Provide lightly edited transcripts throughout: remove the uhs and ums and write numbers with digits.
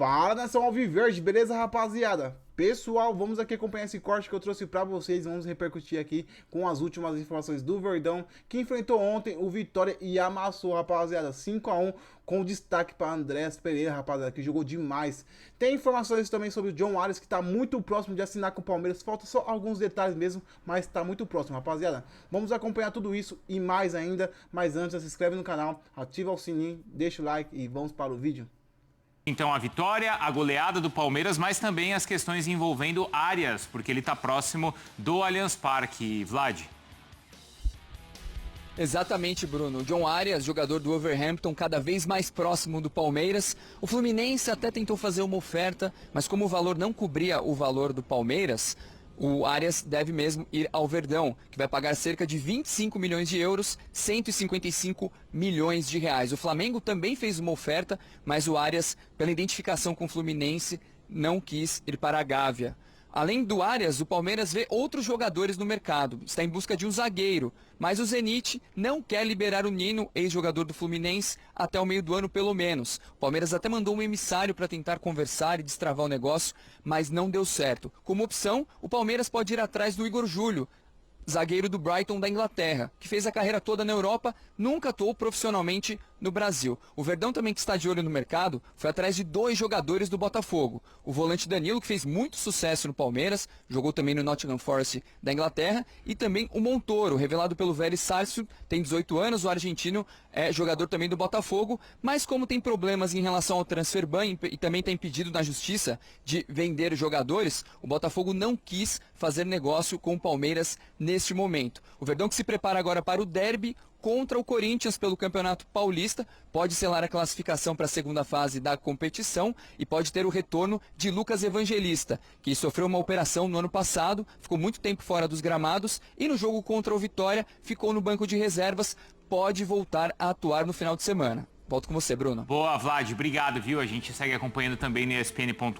Fala, nação Alviverde, beleza, rapaziada? Pessoal, vamos aqui acompanhar esse corte que eu trouxe pra vocês. Vamos repercutir aqui com as últimas informações do Verdão, que enfrentou ontem o Vitória e amassou, rapaziada, 5-1, com destaque para Andrés Pereira, rapaziada, que jogou demais. Tem informações também sobre o John Arias, que tá muito próximo de assinar com o Palmeiras. Falta só alguns detalhes mesmo, mas tá muito próximo, rapaziada. Vamos acompanhar tudo isso e mais ainda. Mas antes, se inscreve no canal, ativa o sininho, deixa o like e vamos para o vídeo. Então a vitória, a goleada do Palmeiras, mas também as questões envolvendo Arias, porque ele está próximo do Allianz Parque. Vlad. Exatamente, Bruno. John Arias, jogador do Wolverhampton, cada vez mais próximo do Palmeiras. O Fluminense até tentou fazer uma oferta, mas como o valor não cobria o valor do Palmeiras, o Arias deve mesmo ir ao Verdão, que vai pagar cerca de 25 milhões de euros, 155 milhões de reais. O Flamengo também fez uma oferta, mas o Arias, pela identificação com o Fluminense, não quis ir para a Gávea. Além do Arias, o Palmeiras vê outros jogadores no mercado, está em busca de um zagueiro, mas o Zenit não quer liberar o Nino, ex-jogador do Fluminense, até o meio do ano pelo menos. O Palmeiras até mandou um emissário para tentar conversar e destravar o negócio, mas não deu certo. Como opção, o Palmeiras pode ir atrás do Igor Júlio, zagueiro do Brighton da Inglaterra, que fez a carreira toda na Europa, nunca atuou profissionalmente no Brasil. O Verdão também, que está de olho no mercado, foi atrás de 2 jogadores do Botafogo. O volante Danilo, que fez muito sucesso no Palmeiras, jogou também no Nottingham Forest da Inglaterra, e também o Montoro, revelado pelo Vélez Sarsfield, tem 18 anos, o argentino é jogador também do Botafogo, mas como tem problemas em relação ao transfer ban e também tem pedido na justiça de vender jogadores, o Botafogo não quis fazer negócio com o Palmeiras neste momento. O Verdão, que se prepara agora para o derby contra o Corinthians pelo Campeonato Paulista, pode selar a classificação para a segunda fase da competição e pode ter o retorno de Lucas Evangelista, que sofreu uma operação no ano passado, ficou muito tempo fora dos gramados e no jogo contra o Vitória ficou no banco de reservas, pode voltar a atuar no final de semana. Volto com você, Bruno. Boa, Vlad, obrigado, viu? A gente segue acompanhando também no espn.com.br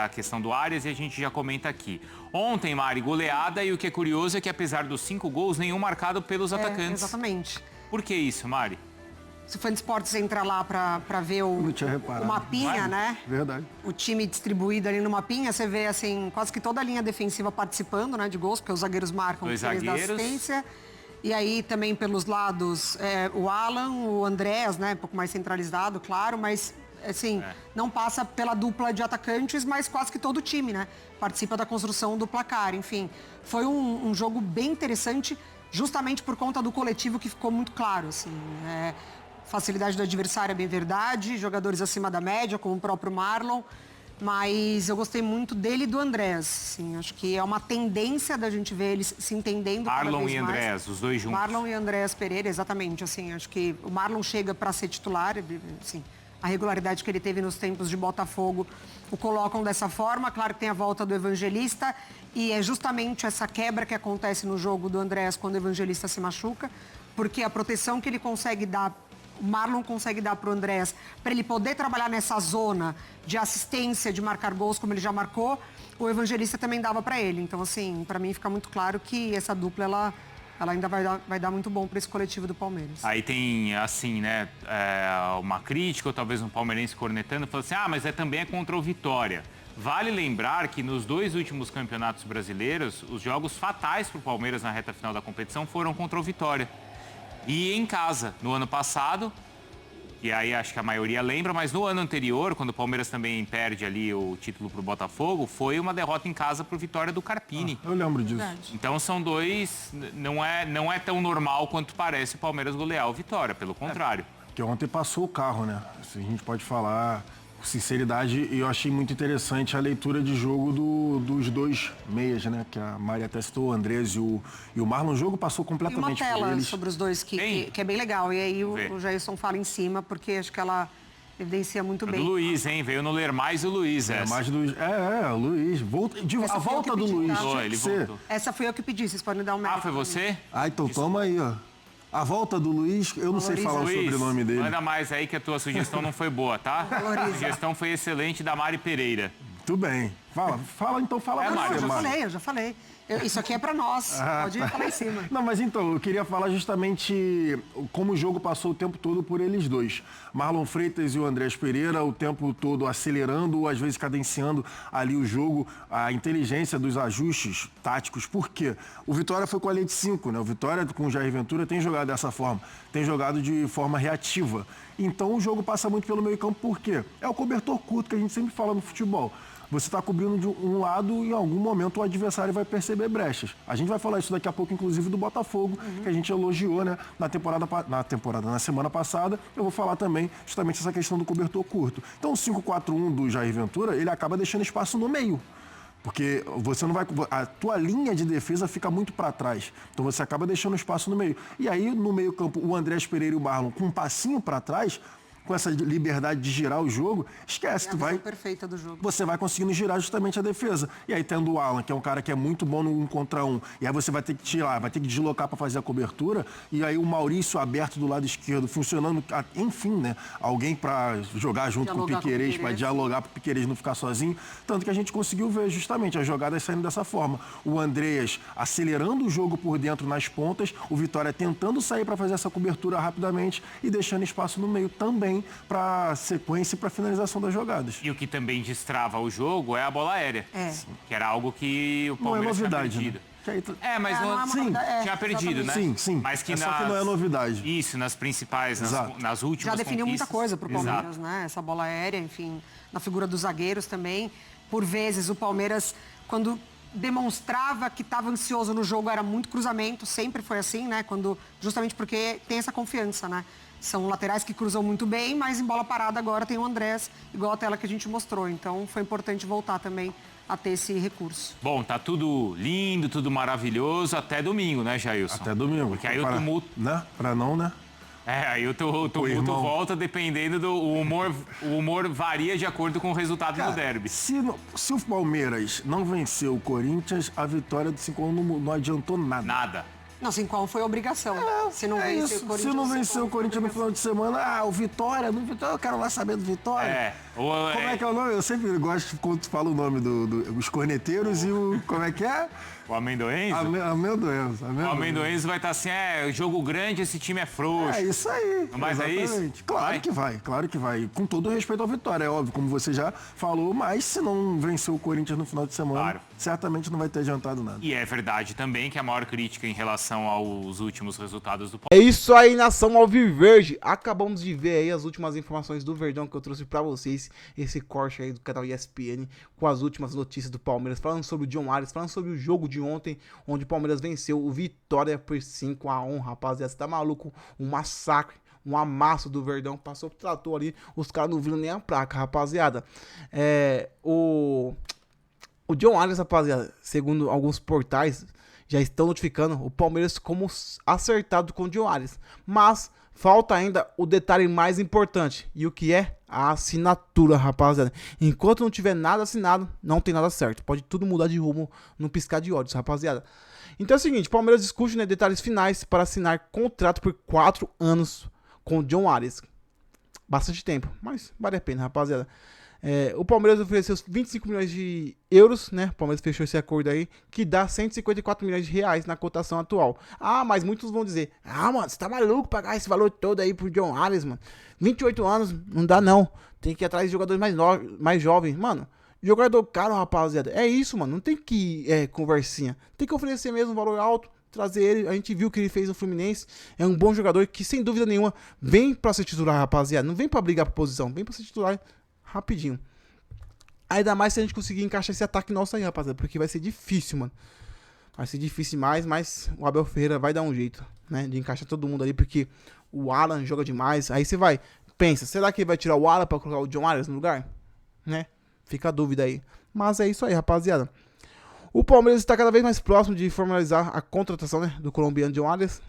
a questão do Arias e a gente já comenta aqui. Ontem, Mari, goleada, e o que é curioso é que apesar dos 5 gols, nenhum marcado pelos atacantes. Exatamente. Por que isso, Mari? Se o Fã de Esportes entra lá pra ver o mapinha, né? Verdade. O time distribuído ali no mapinha, você vê, assim, quase que toda a linha defensiva participando, né, de gols, porque os zagueiros marcam, Dois eles dão zagueiros. assistência. E aí também pelos lados o Alan, o Andrés, né, um pouco mais centralizado, claro, mas assim, não passa pela dupla de atacantes, mas quase que todo o time, né, participa da construção do placar. Enfim, foi um jogo bem interessante, justamente por conta do coletivo que ficou muito claro, assim, facilidade do adversário é bem verdade, jogadores acima da média, como o próprio Marlon, mas eu gostei muito dele e do Andrés, assim, acho que é uma tendência da gente ver eles se entendendo cada Marlon vez e mais. Andrés, os dois juntos. Marlon e Andrés Pereira, exatamente, assim, acho que o Marlon chega para ser titular, assim, a regularidade que ele teve nos tempos de Botafogo o colocam dessa forma, claro que tem a volta do Evangelista e é justamente essa quebra que acontece no jogo do Andrés quando o Evangelista se machuca, porque a proteção que ele consegue dar, o Marlon consegue dar para o Andrés, para ele poder trabalhar nessa zona de assistência, de marcar gols, como ele já marcou, o Evangelista também dava para ele. Então, assim, para mim fica muito claro que essa dupla, ela ainda vai dar muito bom para esse coletivo do Palmeiras. Aí tem, assim, né, uma crítica, ou talvez um palmeirense cornetando, falando assim, mas também é contra o Vitória. Vale lembrar que nos 2 últimos campeonatos brasileiros, os jogos fatais para o Palmeiras na reta final da competição foram contra o Vitória. E em casa, no ano passado, e aí acho que a maioria lembra, mas no ano anterior, quando o Palmeiras também perde ali o título para o Botafogo, foi uma derrota em casa para o Vitória do Carpini. Eu lembro disso. Verdade. Então são dois, não é tão normal quanto parece o Palmeiras golear o Vitória, pelo contrário. Porque ontem passou o carro, né? Assim, a gente pode falar com sinceridade, e eu achei muito interessante a leitura de jogo dos 2 meias, né? Que a Mari até citou, o Andrés e o Marlon. O jogo passou E uma completamente por tela eles. sobre os dois que é bem legal. E aí o Jailson fala em cima, porque acho que ela evidencia muito Do bem. Luiz, hein? Veio no Ler Mais o Luiz, É, essa. mais do... o Luiz. A foi eu volta que do pedi, Luiz. tá? tinha Ele que ser. voltou. Essa foi eu que pedi, vocês podem dar um mérito. Foi você? Ah, então toma aí, ó. A volta do Luiz, eu não sei Valoriza. falar o Luiz, sobrenome dele. manda mais aí que a tua sugestão não foi boa, tá? A Valoriza. sugestão foi excelente da Mari Pereira. Tudo bem. Fala então, fala você, Não, Mari. eu já falei. Isso aqui é pra nós, pode falar em cima. Não, mas então, eu queria falar justamente como o jogo passou o tempo todo por eles dois. Marlon Freitas e o Andrés Pereira, o tempo todo acelerando, às vezes cadenciando ali o jogo, a inteligência dos ajustes táticos. Por quê? O Vitória foi com a linha de 5, né? O Vitória com o Jair Ventura tem jogado dessa forma, tem jogado de forma reativa. Então o jogo passa muito pelo meio campo, por quê? É o cobertor curto que a gente sempre fala no futebol. Você está cobrindo de um lado e em algum momento o adversário vai perceber brechas. A gente vai falar isso daqui a pouco, inclusive, do Botafogo, que a gente elogiou, né, na semana passada. Eu vou falar também justamente essa questão do cobertor curto. Então o 5-4-1 do Jair Ventura, ele acaba deixando espaço no meio. Porque você não vai. A tua linha de defesa fica muito para trás. Então você acaba deixando espaço no meio. E aí, no meio-campo, o Andrés Pereira e o Marlon com um passinho para trás, com essa liberdade de girar o jogo, esquece, É a visão perfeita do jogo. você vai conseguindo girar justamente a defesa. E aí tendo o Alan, que é um cara que é muito bom no 1 contra 1, e aí você vai ter que tirar, vai ter que deslocar para fazer a cobertura, e aí o Maurício aberto do lado esquerdo, funcionando, enfim, né? Alguém para jogar junto com o Piquerez, para dialogar para o Piquerez não ficar sozinho. Tanto que a gente conseguiu ver justamente as jogadas saindo dessa forma. O Andreas acelerando o jogo por dentro nas pontas, o Vitória tentando sair para fazer essa cobertura rapidamente e deixando espaço no meio também para sequência e para finalização das jogadas. E o que também destrava o jogo é a bola aérea. Que era algo que o Palmeiras não é novidade, tinha perdido. Né? Mas tinha perdido, né? Sim. Mas que Só que não é novidade. Isso, nas principais, nas últimas Já definiu muita conquistas. coisa pro Palmeiras, Exato. né? Essa bola aérea, enfim, na figura dos zagueiros também. Por vezes, o Palmeiras, quando demonstrava que estava ansioso no jogo, era muito cruzamento, sempre foi assim, né? Justamente porque tem essa confiança, né? São laterais que cruzam muito bem, mas em bola parada agora tem o Andrés, igual a tela que a gente mostrou. Então foi importante voltar também a ter esse recurso. Bom, tá tudo lindo, tudo maravilhoso, até domingo, né, Jailson? Até domingo. Porque aí o tumulto... Né? Pra não, né? Aí o tumulto volta dependendo do humor. O humor varia de acordo com o resultado do derby. Se o Palmeiras não venceu o Corinthians, a vitória do 5-1 não adiantou nada. Nada. Não, 5-1 foi obrigação. Se não venceu o Corinthians, se não venceu o Corinthians no final de semana, o Vitória, eu quero lá saber do Vitória. Como é que é o nome? Eu sempre gosto quando tu fala o nome dos corneteiros e o... Como é que é? O Amendoenzo? Amendoenzo. O Amendoenzo vai estar assim, jogo grande, esse time é frouxo. É isso aí. Não vai ser isso? Claro que vai. Com todo respeito ao Vitória, é óbvio, como você já falou, mas se não venceu o Corinthians no final de semana, certamente não vai ter adiantado nada. E é verdade também que a maior crítica em relação aos últimos resultados do É isso aí, nação Alviverde. Acabamos de ver aí as últimas informações do Verdão que eu trouxe pra vocês. Esse corte aí do canal ESPN com as últimas notícias do Palmeiras, falando sobre o John Arias, falando sobre o jogo de ontem, onde o Palmeiras venceu o Vitória por 5-1, rapaziada. Você tá maluco? Um massacre, um amasso do Verdão. Passou pro trator ali, os caras não viram nem a placa, rapaziada. O John Arias, rapaziada, segundo alguns portais, já estão notificando o Palmeiras como acertado com o John Arias. Mas falta ainda o detalhe mais importante. E o que é? A assinatura, rapaziada. Enquanto não tiver nada assinado, não tem nada certo. Pode tudo mudar de rumo num piscar de olhos, rapaziada. Então é o seguinte, o Palmeiras discute, né, detalhes finais para assinar contrato por 4 anos com o John Arias. Bastante tempo, mas vale a pena, rapaziada. O Palmeiras ofereceu 25 milhões de euros, né? O Palmeiras fechou esse acordo aí, que dá 154 milhões de reais na cotação atual. Mas muitos vão dizer, mano, você tá maluco pagar esse valor todo aí pro John Arias, mano? 28 anos, não dá não. Tem que ir atrás de jogadores mais jovens. Mano, jogador caro, rapaziada. É isso, mano. Não tem que conversinha. Tem que oferecer mesmo um valor alto, trazer ele. A gente viu o que ele fez no Fluminense. É um bom jogador que, sem dúvida nenhuma, vem pra ser titular, rapaziada. Não vem pra brigar por posição, vem pra ser titular rapidinho. Ainda mais se a gente conseguir encaixar esse ataque nosso aí, rapaziada. Porque vai ser difícil, mano. Vai ser difícil demais, mas o Abel Ferreira vai dar um jeito, né? De encaixar todo mundo ali, porque o Alan joga demais. Aí você pensa, será que ele vai tirar o Alan pra colocar o John Arias no lugar? Né? Fica a dúvida aí. Mas é isso aí, rapaziada. O Palmeiras está cada vez mais próximo de formalizar a contratação, né, do colombiano John Arias.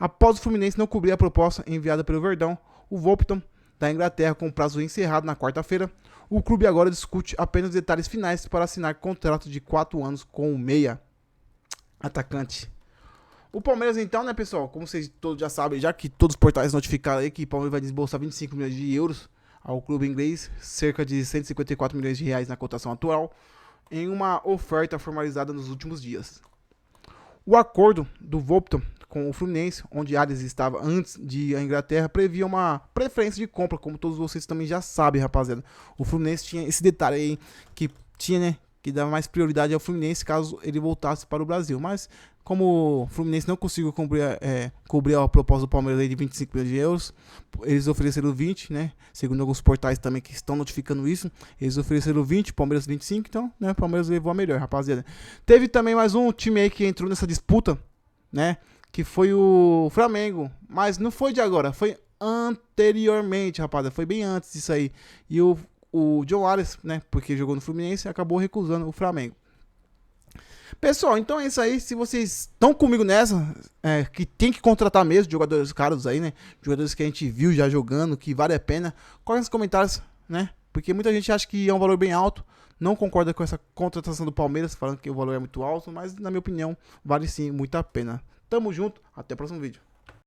Após o Fluminense não cobrir a proposta enviada pelo Verdão, o Wolverhampton da Inglaterra, com o prazo encerrado na quarta-feira, o clube agora discute apenas detalhes finais para assinar contrato de 4 anos com o meia atacante. O Palmeiras então, né, pessoal, como vocês todos já sabem, já que todos os portais notificaram aí que o Palmeiras vai desbolsar 25 milhões de euros ao clube inglês, cerca de 154 milhões de reais na cotação atual. em uma oferta formalizada nos últimos dias. O acordo do Wolverhampton com o Fluminense, onde Arias estava antes de ir à Inglaterra, previa uma preferência de compra, como todos vocês também já sabem, rapaziada. O Fluminense tinha esse detalhe aí, que tinha, né, que dava mais prioridade ao Fluminense caso ele voltasse para o Brasil. Mas, como o Fluminense não conseguiu cobrir a proposta do Palmeiras aí de 25 milhões de euros, eles ofereceram 20, né? Segundo alguns portais também que estão notificando isso, eles ofereceram 20, Palmeiras 25, então, né, o Palmeiras levou a melhor, rapaziada. Teve também mais um time aí que entrou nessa disputa, né? Que foi o Flamengo, mas não foi de agora, foi anteriormente, rapaziada, foi bem antes disso aí. E o John Arias, né, porque jogou no Fluminense, acabou recusando o Flamengo. Pessoal, então é isso aí. Se vocês estão comigo nessa, que tem que contratar mesmo jogadores caros aí, né? Jogadores que a gente viu já jogando, que vale a pena. Coloque nos comentários, né? Porque muita gente acha que é um valor bem alto. Não concorda com essa contratação do Palmeiras, falando que o valor é muito alto. Mas, na minha opinião, vale sim muito a pena. Tamo junto, até o próximo vídeo.